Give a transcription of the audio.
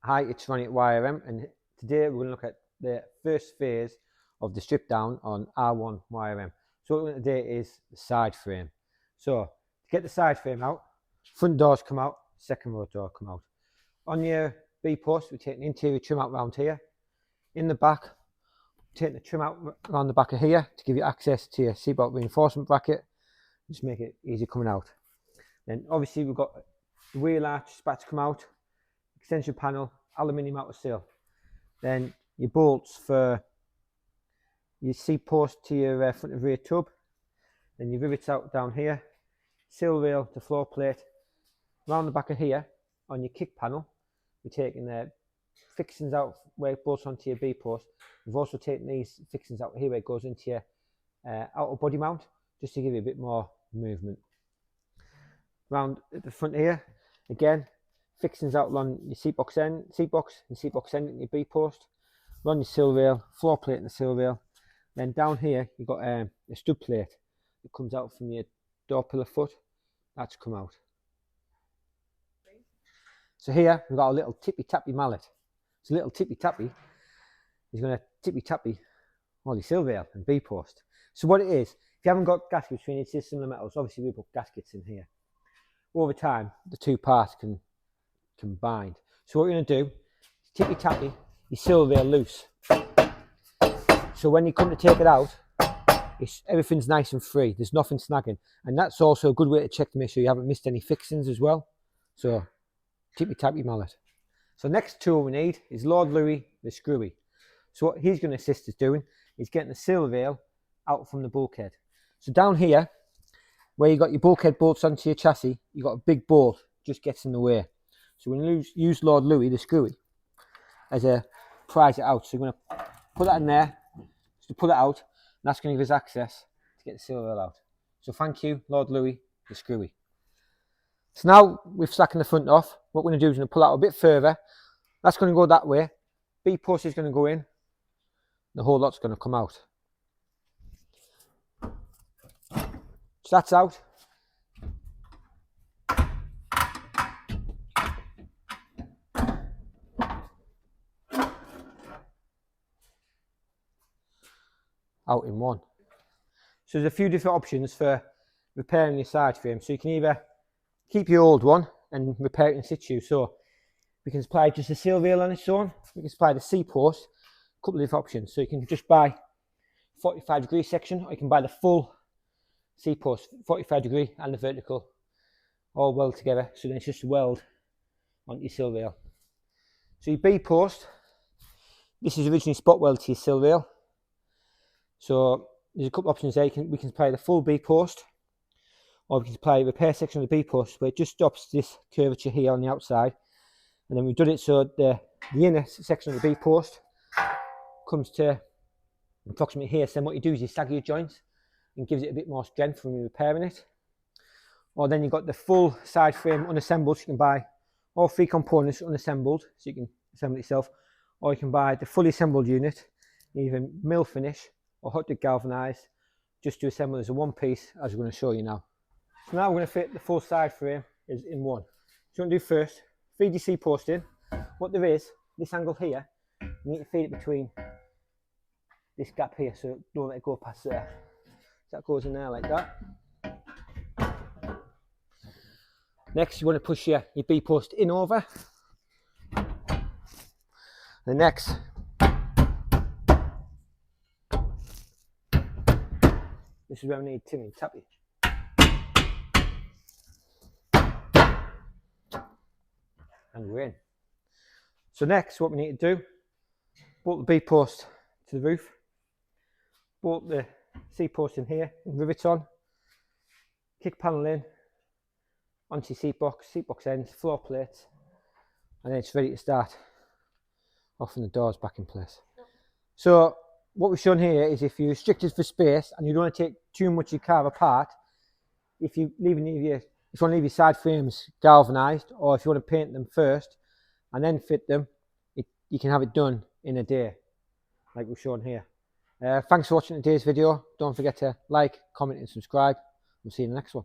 Hi, it's Ronnie at YRM, and today we're going to look at the first phase of the strip down on R1 YRM. So what we're going to do is the side frame. So to get the side frame out, front doors come out, second row door come out. On your B post, we're taking the interior trim out round here. In the back, taking the trim out around the back of here to give you access to your seatbelt reinforcement bracket. Just make it easy coming out. Then obviously we've got the wheel arch spat to come out, extension panel, aluminium outer sill. Then your bolts for your seat post to your front and rear tub. Then your rivets out down here, sill rail to floor plate. Round the back of here on your kick panel, we're taking the fixings out where it bolts onto your B post. We've also taken these fixings out here where it goes into your outer body mount, just to give you a bit more movement. Round at the front here, again, fixings out along your seat box end and your B post. Along your sill rail, floor plate and the sill rail. Then down here you've got a stud plate that comes out from your door pillar foot. That's come out. So here we've got a little Tippy Tappy Mallet. So a little Tippy Tappy is going to tippy tappy all your sill rail and B post. So what it is, if you haven't got gaskets between it, it's similar metals. Obviously we put gaskets in here. Over time the two parts can combined. So what we're going to do is tippy tappy your sill rail loose. So when you come to take it out, everything's nice and free. There's nothing snagging. And that's also a good way to check to make sure you haven't missed any fixings as well. So tippy tappy mallet. So next tool we need is Lord Lewie the Screwie. So what he's going to assist us doing is getting the sill rail out from the bulkhead. So down here, where you got your bulkhead bolts onto your chassis, you got a big bolt just gets in the way. So we're going to use Lord Lewie the Screwie as a prise it out. So we're going to put that in there just to pull it out, and that's going to give us access to get the sill rail out. So thank you, Lord Lewie the Screwie. So now we've slackened the front off. What we're going to do is we're going to pull out a bit further. That's going to go that way. B post is going to go in. The whole lot's going to come out. So that's out. Out in one. So there's a few different options for repairing your side frame. So you can either keep your old one and repair it in situ. So we can supply just a sill rail on its own. We can supply the C post. A couple of different options. So you can just buy 45-degree section, or you can buy the full C post, 45-degree and the vertical, all weld together. So then it's just weld onto your sill rail. So your B post, this is originally spot weld to your sill rail. So there's a couple of options there. We can supply the full B post, or we can supply a repair section of the B post where it just stops this curvature here on the outside. And then we've done it so the inner section of the B post comes to approximately here. So then what you do is you stagger your joints and gives it a bit more strength when you're repairing it. Or then you've got the full side frame unassembled. So you can buy all three components unassembled, so you can assemble it yourself. Or you can buy the fully assembled unit, either mill finish or hot dip galvanized, just to assemble as a one piece, as we're going to show you now. So now we're going to fit the full side frame in one. So what you want to do first, feed your C post in. What there is, this angle here, you need to feed it between this gap here, so don't let it go past there. So that goes in there like that. Next you want to push your B post in over. The next, this is where we need Tippy Tappy. And we're in. So next what we need to do, bolt the B post to the roof, bolt the C post in here, and rivet on, kick panel in, onto your seat box ends, floor plates, and then it's ready to start off and the doors back in place. So what we've shown here is if you're restricted for space and you don't want to take too much of your car apart, if you want to leave your side frames galvanized, or if you want to paint them first and then fit them, you can have it done in a day, like we've shown here. Thanks for watching today's video. Don't forget to like, comment and subscribe. We'll see you in the next one.